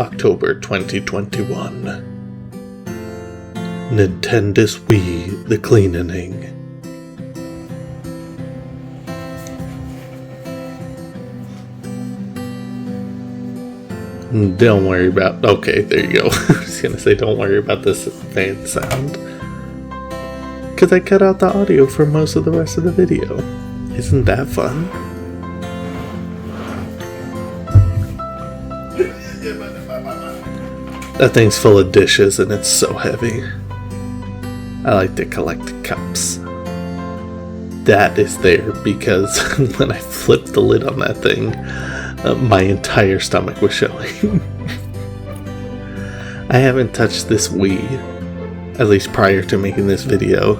October 2021. Nintendo's Wii, the cleaning. Don't worry about... Okay, there you go. I was gonna say don't worry about this fan sound, because I cut out the audio for most of the rest of the video. Isn't that fun? That thing's full of dishes and it's so heavy. I like to collect cups. That is there because when I flipped the lid on that thing, my entire stomach was showing. I haven't touched this Wii, at least prior to making this video,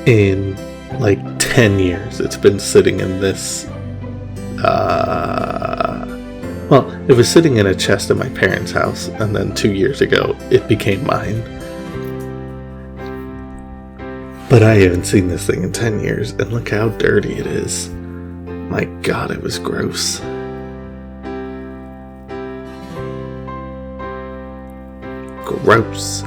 in like 10 years. It's been sitting in this, well, it was sitting in a chest at my parents' house, and then 2 years ago, it became mine. But I haven't seen this thing in 10 years, and look how dirty it is. My God, it was gross. Gross.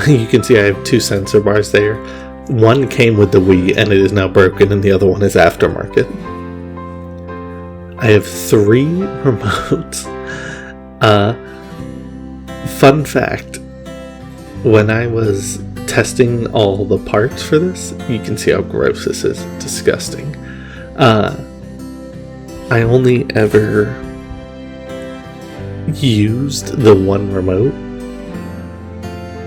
You can see I have two sensor bars there. One came with the Wii and it is now broken, and the other one is aftermarket. I have 3 remotes. Fun fact, when I was testing all the parts for this, you can see how gross this is. Disgusting. I only ever used the one remote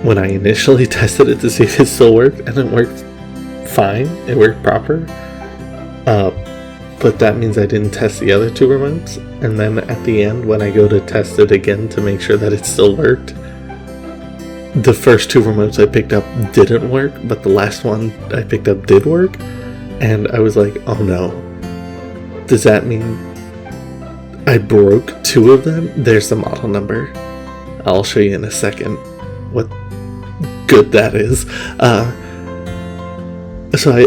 when I initially tested it to see if it still worked, and it worked fine. It worked proper. But that means I didn't test the other 2 remotes, and then at the end when I go to test it again to make sure that it still worked, the first 2 remotes I picked up didn't work, but the last one I picked up did work, and I was like, oh no. Does that mean I broke 2 of them? There's the model number. I'll show you in a second what good that is. So I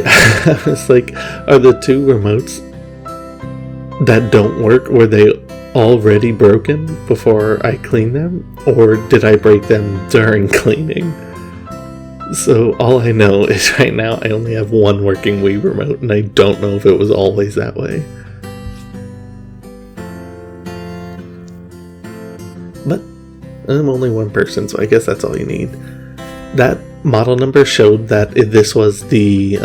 was like, are the 2 remotes that don't work, were they already broken before I cleaned them? Or did I break them during cleaning? So all I know is right now I only have 1 working Wii remote, and I don't know if it was always that way. But I'm only 1 person, so I guess that's all you need. That model number showed that this was the,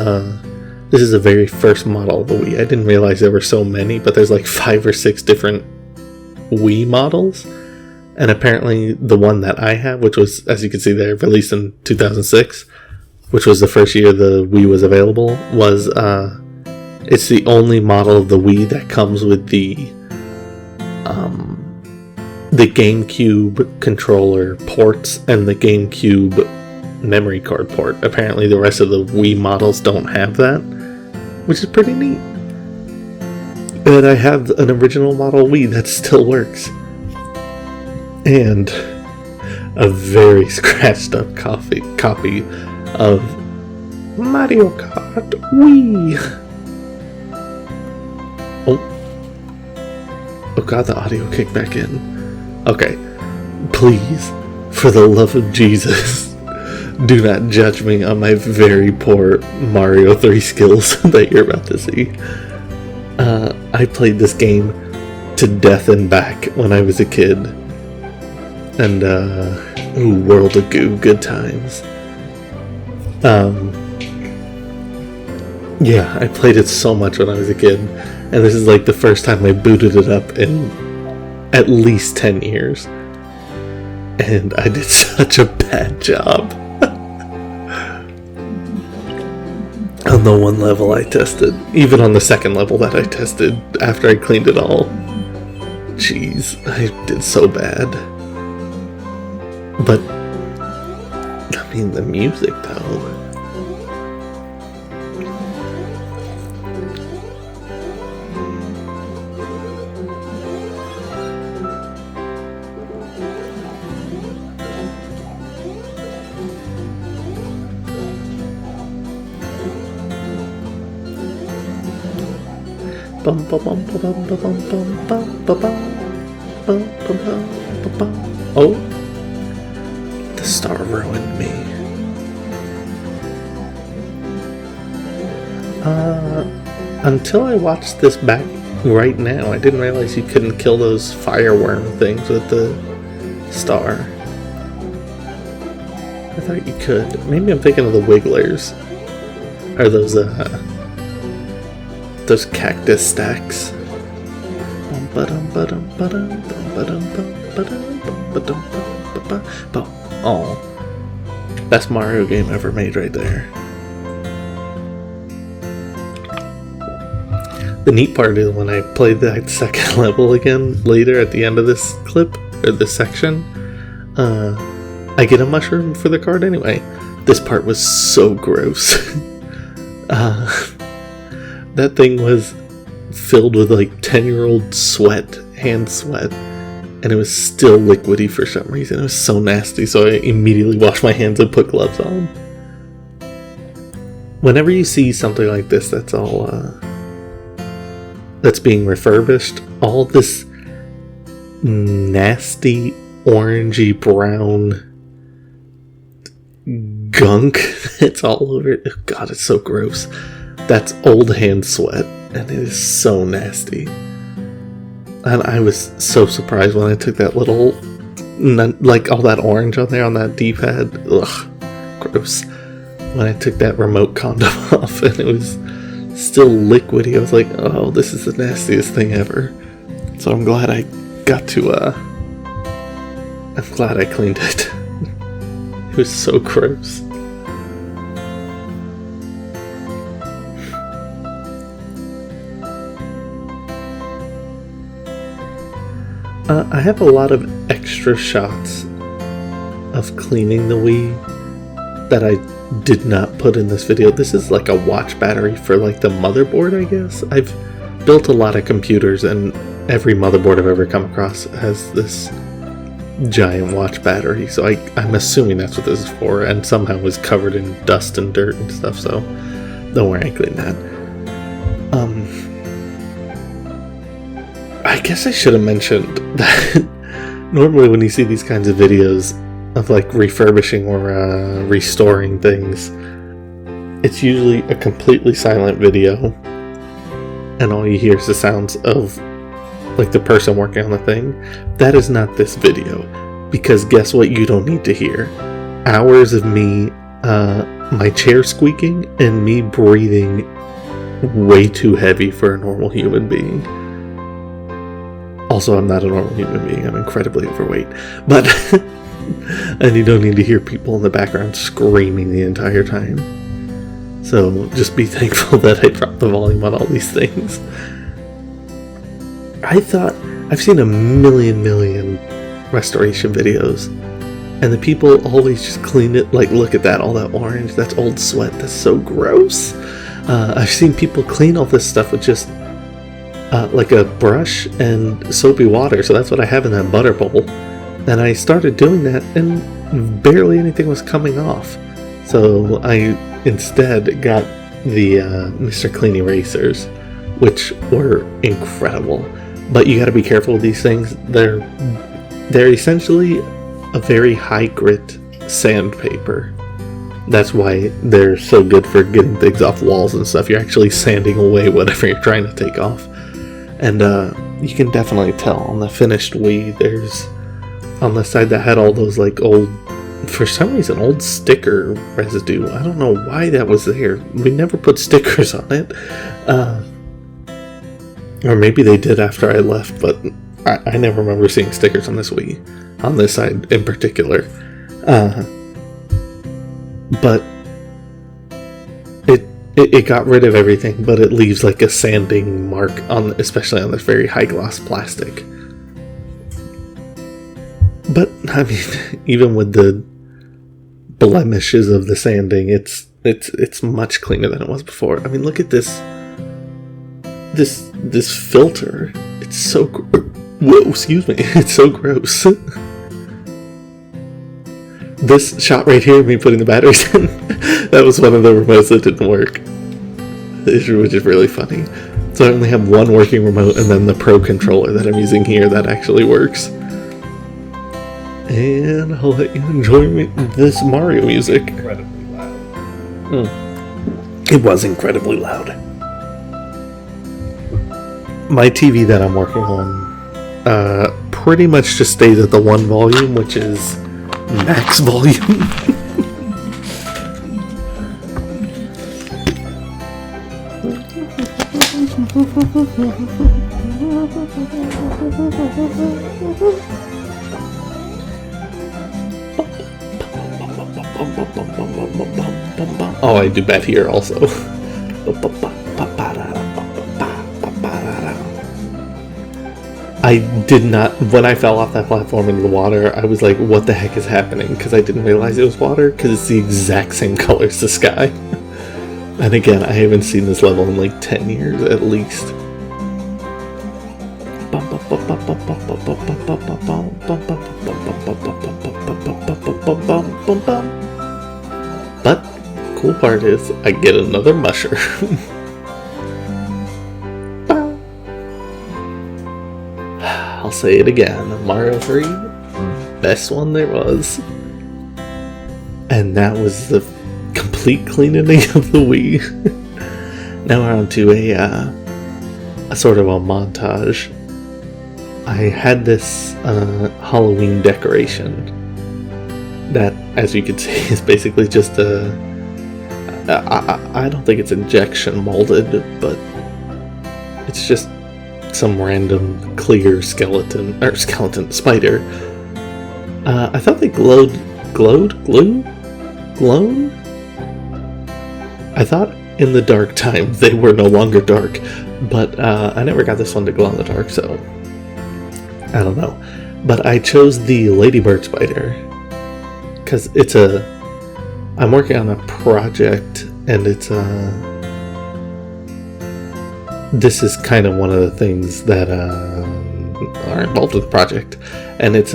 this is the very first model of the Wii. I didn't realize there were so many, but there's like 5 or 6 different Wii models. And apparently the one that I have, which was, as you can see there, released in 2006, which was the first year the Wii was available, was, it's the only model of the Wii that comes with the GameCube controller ports and the GameCube memory card port. Apparently the rest of the Wii models don't have that, which is pretty neat. And I have an original model Wii that still works. And a very scratched up copy of Mario Kart Wii. Oh God, the audio kicked back in. Okay, please, for the love of Jesus, do not judge me on my very poor Mario 3 skills that you're about to see. I played this game to death and back when I was a kid. And, ooh, World of Goo, good times. Yeah, I played it so much when I was a kid. And this is like the first time I booted it up in at least 10 years. And I did such a bad job. On the 1 level I tested. Even on the 2nd level that I tested after I cleaned it all. Jeez, I did so bad. But, I mean, the music though. Bum, ba, bum, ba, bum, ba, bum, bum, bum, ba, bum. Bum, bum, bum, ba, bum. Oh, the star ruined me. Until I watched this back right now, I didn't realize you couldn't kill those fireworm things with the star. I thought you could. Maybe I'm thinking of the wigglers. Or those cactus stacks. Oh, best Mario game ever made right there. The neat part is when I played that second level again later at the end of this clip, or this section, I get a mushroom for the card anyway. This part was so gross. That thing was filled with like 10-year-old sweat, hand sweat, and it was still liquidy for some reason. It was so nasty, so I immediately washed my hands and put gloves on. Whenever you see something like this that's all that's being refurbished, all this nasty orangey brown gunk that's all over it. Oh God, it's so gross. That's old hand sweat, and it is so nasty. And I was so surprised when I took that little, like all that orange on there on that D-pad. Ugh, gross. When I took that remote condom off and it was still liquidy, I was like, oh, this is the nastiest thing ever. So I'm glad I got to, I'm glad I cleaned it. It was so gross. I have a lot of extra shots of cleaning the Wii that I did not put in this video. This is like a watch battery for like the motherboard, I guess. I've built a lot of computers, and every motherboard I've ever come across has this giant watch battery, so I'm assuming that's what this is for, and somehow was covered in dust and dirt and stuff, so don't worry, I cleaned that. I guess I should have mentioned that normally when you see these kinds of videos of like refurbishing or restoring things, it's usually a completely silent video, and all you hear is the sounds of like the person working on the thing. That is not this video, because guess what you don't need to hear? Hours of me, my chair squeaking, and me breathing way too heavy for a normal human being. Also, I'm not a normal human being, I'm incredibly overweight, but and you don't need to hear people in the background screaming the entire time. So just be thankful that I dropped the volume on all these things. I thought, I've seen a million restoration videos, and the people always just clean it, like look at that, all that orange, that's old sweat, that's so gross. I've seen people clean all this stuff with just like a brush and soapy water, so that's what I have in that butter bowl. And I started doing that, and barely anything was coming off. So I instead got the Mr. Clean erasers, which were incredible. But you got to be careful with these things. They're essentially a very high grit sandpaper. That's why they're so good for getting things off walls and stuff. You're actually sanding away whatever you're trying to take off. And you can definitely tell on the finished Wii, there's on the side that had all those like old, for some reason, old sticker residue. I don't know why that was there. We never put stickers on it. Or maybe they did after I left, but I never remember seeing stickers on this Wii. On this side in particular. But it got rid of everything, but it leaves like a sanding mark on, especially on this very high gloss plastic. But I mean, even with the blemishes of the sanding, it's much cleaner than it was before. I mean, look at this filter. It's so whoa, excuse me. It's so gross. This shot right here, me putting the batteries in, that was one of the remotes that didn't work, which is really funny. So I only have one working remote and then the Pro controller that I'm using here that actually works. And I'll let you enjoy this Mario music. Incredibly loud. It was incredibly loud. My TV that I'm working on pretty much just stays at the one volume, which is max volume. Oh, I do bet here also. I did not, when I fell off that platform into the water, I was like, what the heck is happening? Because I didn't realize it was water, because it's the exact same color as the sky. And again, I haven't seen this level in like 10 years at least. But, cool part is, I get another mushroom. I'll say it again, Mario 3, best one there was. And that was the complete cleaning of the Wii. Now we're on to a sort of a montage. I had this Halloween decoration that, as you can see, is basically just I don't think it's injection molded, but it's just some random clear skeleton spider. I thought they glowed. I thought in the dark time they were no longer dark, but I never got this one to glow in the dark, so I don't know. But I chose the ladybird spider because I'm working on a project, and this is kind of one of the things that are involved with the project, and it's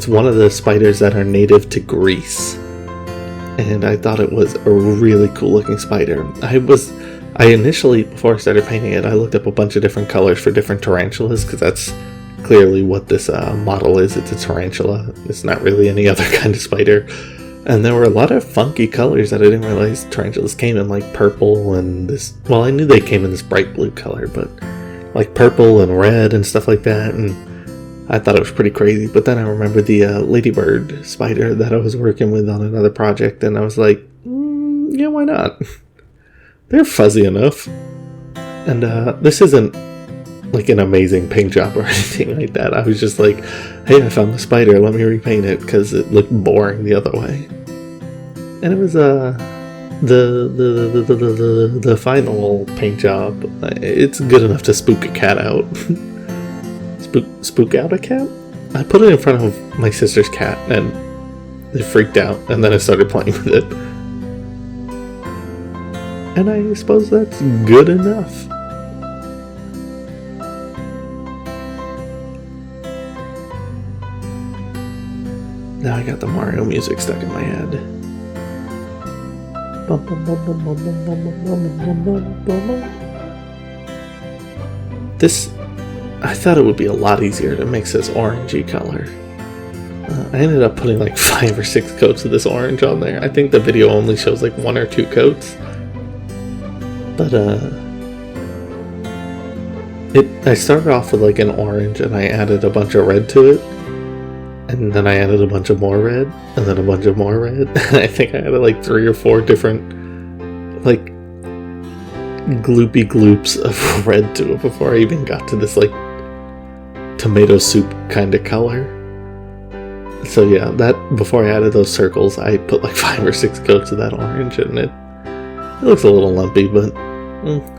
one of the spiders that are native to Greece, and I thought it was a really cool looking spider. I initially, before I started painting it, I looked up a bunch of different colors for different tarantulas, because that's clearly what this model is. It's a tarantula. It's not really any other kind of spider. And there were a lot of funky colors that I didn't realize tarantulas came in, like purple and this. Well, I knew they came in this bright blue color, but like purple and red and stuff like that. And I thought it was pretty crazy. But then I remembered the ladybird spider that I was working with on another project, and I was like, yeah, why not? They're fuzzy enough. And this isn't like an amazing paint job or anything like that. I was just like, hey, I found the spider, let me repaint it, because it looked boring the other way. And it was the final paint job. It's good enough to spook a cat out. spook out a cat? I put it in front of my sister's cat and it freaked out, and then I started playing with it. And I suppose that's good enough. Now I got the Mario music stuck in my head. This, I thought it would be a lot easier to mix this orangey color. I ended up putting like 5 or 6 coats of this orange on there. I think the video only shows like 1 or 2 coats. But I started off with like an orange, and I added a bunch of red to it. And then I added a bunch of more red, and then a bunch of more red. And I think I added like 3 or 4 different, like, gloopy gloops of red to it before I even got to this, like, tomato soup kind of color. So yeah, before I added those circles, I put like 5 or 6 coats of that orange, and it looks a little lumpy, but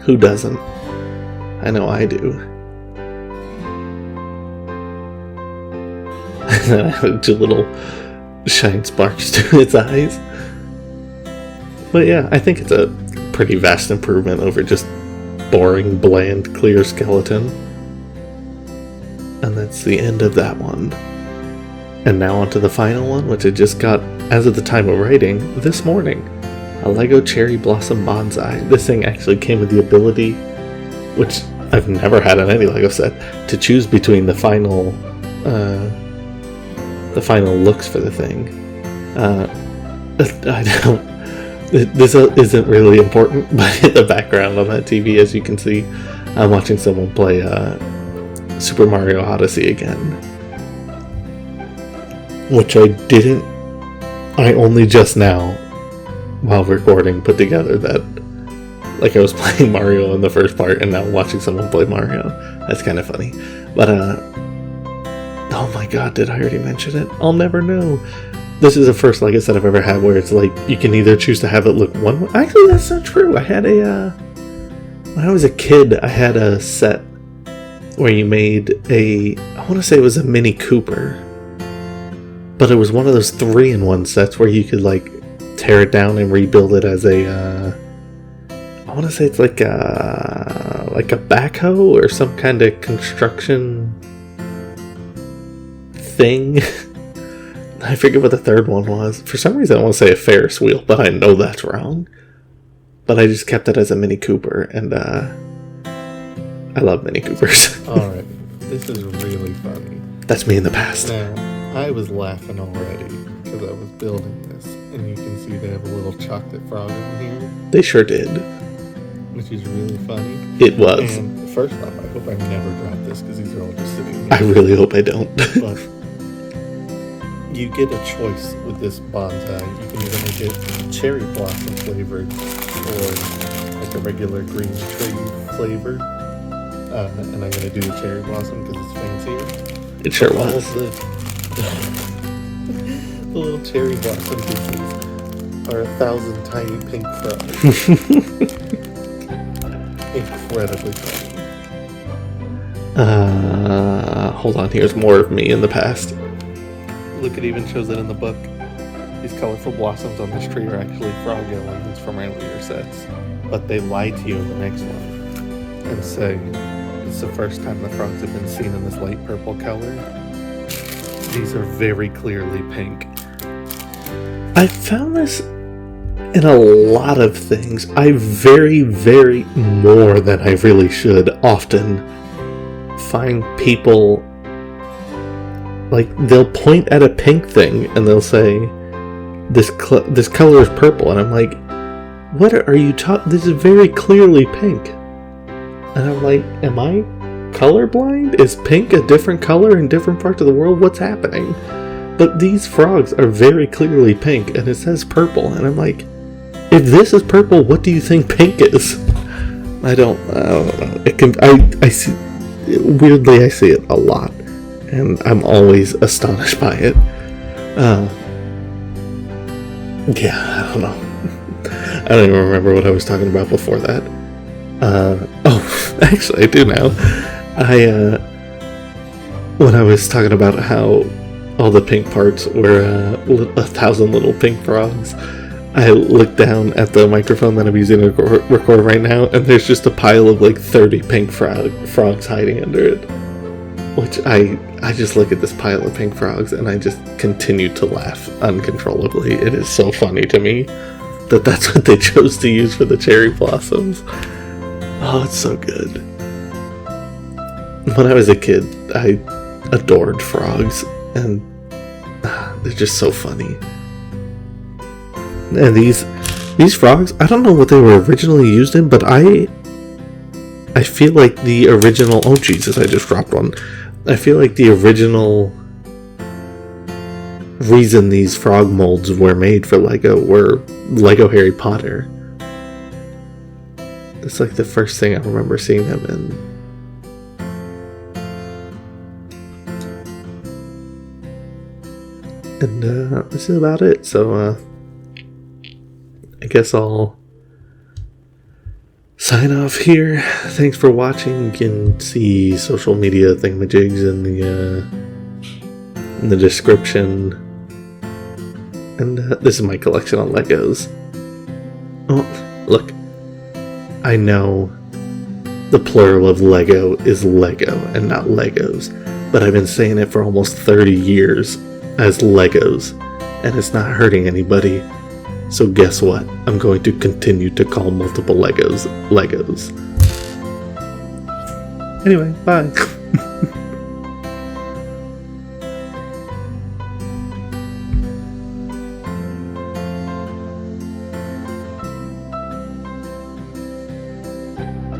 who doesn't? I know I do. And then I added 2 little shine sparks to its eyes. But yeah, I think it's a pretty vast improvement over just boring, bland, clear skeleton. And that's the end of that one. And now onto the final one, which I just got, as of the time of writing, this morning. A Lego Cherry Blossom Bonsai. This thing actually came with the ability, which I've never had on any Lego set to choose between the final looks for the thing. I don't. This isn't really important, but in the background on that TV, as you can see, I'm watching someone play Super Mario Odyssey again, which I only just now, while recording, put together that, like, I was playing Mario in the first part, and now watching someone play Mario. That's kind of funny. But, oh my god, did I already mention it? I'll never know. This is the first Lego set I've ever had where it's like, you can either choose to have it look one way. Actually, that's not true. I had when I was a kid, I had a set where you made I want to say it was a Mini Cooper. But it was one of those 3-in-1 sets where you could, like, tear it down and rebuild it as I want to say it's like a backhoe or some kind of construction thing. I forget what the third one was. For some reason I want to say a Ferris wheel, but I know that's wrong. But I just kept it as a Mini Cooper, and I love Mini Coopers. Alright, this is really funny. That's me in the past. Now, I was laughing already because I was building this, and you can see they have a little chocolate frog in here. They sure did. Which is really funny. It was. And first off, I hope I never drop this because these are all just sitting here. I really hope I don't. But you get a choice with this bonsai. You can either make it cherry blossom flavored or like a regular green tree flavored. And I'm going to do the cherry blossom because it's fancier. It sure was. The little cherry blossom pieces are 1,000 tiny pink frogs. Incredibly funny. Hold on, here's more of me in the past. Look, it even shows it in the book. These colorful blossoms on this tree are actually frog elements from earlier sets. But they lie to you in the next one and say it's the first time the frogs have been seen in this light purple color. These are very clearly pink. I found this in a lot of things. I very, very more than I really should often find people, like, they'll point at a pink thing and they'll say, this color is purple, and I'm like, what are you talking? This is very clearly pink. And I'm like, am I colorblind? Is pink a different color in different parts of the world? What's happening? But these frogs are very clearly pink, and it says purple, and I'm like, if this is purple, what do you think pink is? I don't know. I see, weirdly, I see it a lot, and I'm always astonished by it. Yeah, I don't know. I don't even remember what I was talking about before that. Actually, I do now. When I was talking about how all the pink parts were 1,000 little pink frogs, I looked down at the microphone that I'm using to record right now, and there's just a pile of like 30 pink frogs hiding under it. Which I just look at this pile of pink frogs and I just continue to laugh uncontrollably. It is so funny to me that that's what they chose to use for the cherry blossoms. Oh, it's so good. When I was a kid, I adored frogs, and they're just so funny. And these frogs, I don't know what they were originally used in, but I feel like the original... Oh, Jesus, I just dropped one. I feel like the original reason these frog molds were made for Lego were Lego Harry Potter. It's like the first thing I remember seeing them in. And this is about it, so I guess I'll sign off here. Thanks for watching. You can see social media thingamajigs in the description. And this is my collection on Legos. Oh, look. I know the plural of Lego is Lego and not Legos, but I've been saying it for almost 30 years as Legos, and it's not hurting anybody. So guess what? I'm going to continue to call multiple Legos Legos. Anyway, bye.